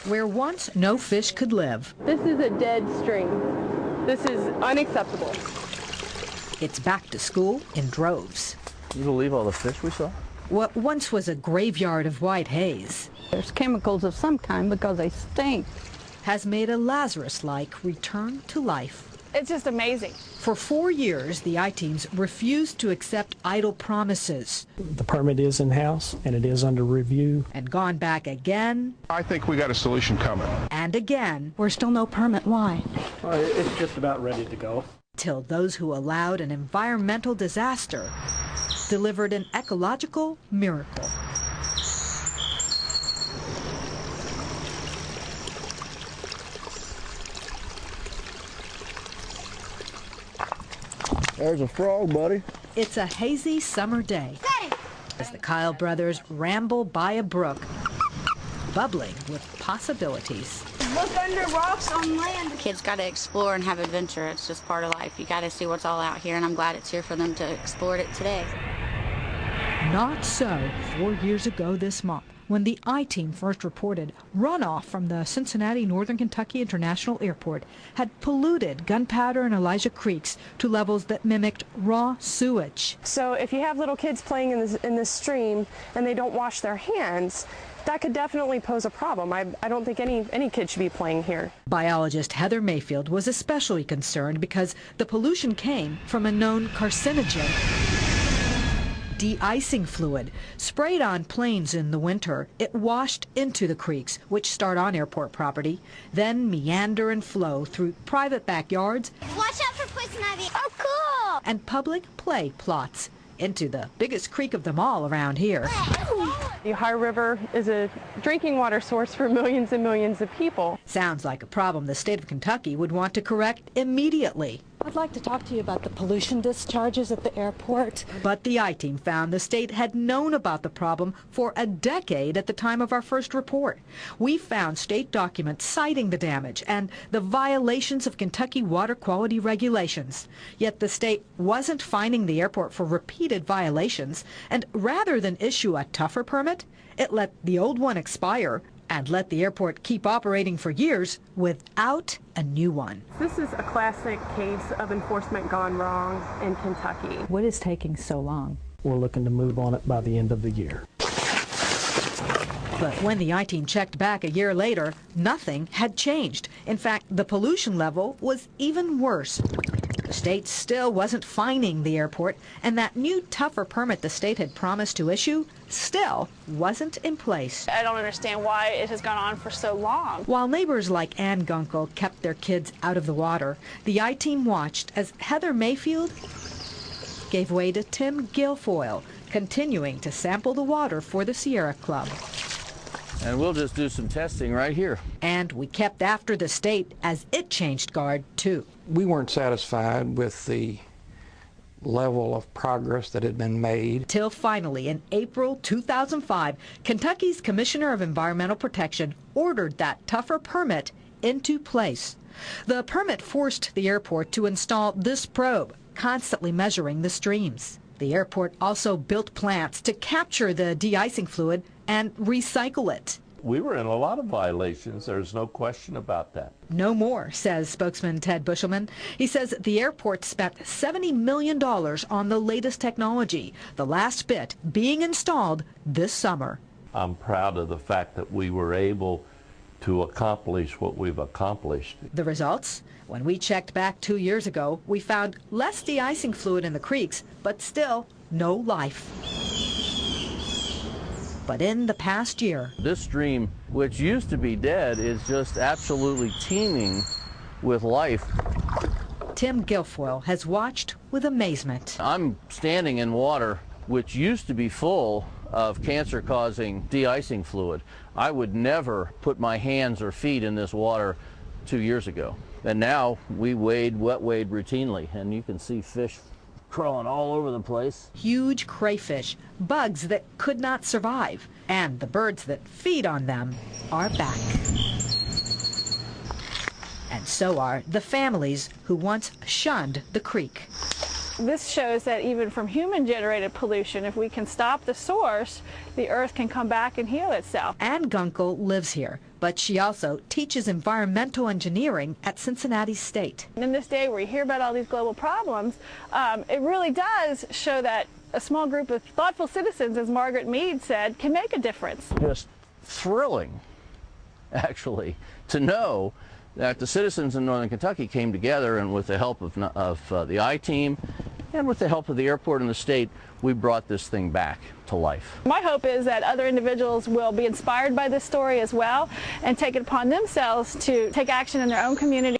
where once no fish could live. This is a dead stream. This is unacceptable. It's back to school in droves. You believe all the fish we saw? What once was a graveyard of white haze There's chemicals of some kind because they stink. has made a Lazarus-like return to life. It's just amazing. For 4 years, the I-teams refused to accept idle promises. The permit is in-house and it is under review. And gone back again. I think we got a solution coming. And again. We're still no permit. Why? Well, it's just about ready to go. Till those who allowed an environmental disaster delivered an ecological miracle. There's a frog, buddy. It's a hazy summer day as the Kyle brothers ramble by a brook, bubbling with possibilities. Look under rocks on land. Kids got to explore and have adventure. It's just part of life. You got to see what's all out here, and I'm glad it's here for them to explore it today. Not so 4 years ago this month, when the I-team first reported runoff from the Cincinnati Northern Kentucky International Airport had polluted Gunpowder and Elijah Creeks to levels that mimicked raw sewage. So if you have little kids playing in this stream and they don't wash their hands, that could definitely pose a problem. I don't think any kid should be playing here. Biologist Heather Mayfield was especially concerned because the pollution came from a known carcinogen. De-icing fluid. Sprayed on planes in the winter, it washed into the creeks, which start on airport property, then meander and flow through private backyards. Watch out for poison ivy. Oh, cool! And public play plots into the biggest creek of them all around here. The Ohio River is a drinking water source for millions and millions of people. Sounds like a problem the state of Kentucky would want to correct immediately. I'd like to talk to you about the pollution discharges at the airport. But the I-team found the state had known about the problem for a decade at the time of our first report. We found state documents citing the damage and the violations of Kentucky water quality regulations. Yet the state wasn't fining the airport for repeated violations, and rather than issue a tougher permit, it let the old one expire and let the airport keep operating for years without a new one. This is a classic case of enforcement gone wrong in Kentucky. What is taking so long? We're looking to move on it by the end of the year. But when the I-team checked back a year later, nothing had changed. In fact, the pollution level was even worse. The state still wasn't fining the airport, and that new tougher permit the state had promised to issue still wasn't in place. I don't understand why it has gone on for so long. While neighbors like Ann Gunkel kept their kids out of the water, the I-team watched as Heather Mayfield gave way to Tim Guilfoyle, continuing to sample the water for the Sierra Club. And we'll just do some testing right here. And we kept after the state as it changed guard, too. We weren't satisfied with the level of progress that had been made. Till finally, in April 2005, Kentucky's Commissioner of Environmental Protection ordered that tougher permit into place. The permit forced the airport to install this probe, constantly measuring the streams. The airport also built plants to capture the de-icing fluid and recycle it. We were in a lot of violations. There's no question about that. No more, says spokesman Ted Bushelman. He says the airport spent $70 million on the latest technology, the last bit being installed this summer. I'm proud of the fact that we were able to accomplish what we've accomplished. The results? When we checked back 2 years ago, we found less de-icing fluid in the creeks, but still no life. But in the past year, this stream, which used to be dead, is just absolutely teeming with life. Tim Guilfoyle has watched with amazement. I'm standing in water which used to be full of cancer-causing de-icing fluid. I would never put my hands or feet in this water 2 years ago. And now we wet wade routinely, and you can see fish crawling all over the place. Huge crayfish, bugs that could not survive, and the birds that feed on them are back. And so are the families who once shunned the creek. This shows that even from human-generated pollution, if we can stop the source, the earth can come back and heal itself. Ann Gunkel lives here, but she also teaches environmental engineering at Cincinnati State. In this day where you hear about all these global problems, it really does show that a small group of thoughtful citizens, as Margaret Mead said, can make a difference. Just thrilling, actually, to know that the citizens in northern Kentucky came together, and with the help of the I-Team and with the help of the airport and the state, we brought this thing back to life. My hope is that other individuals will be inspired by this story as well and take it upon themselves to take action in their own community.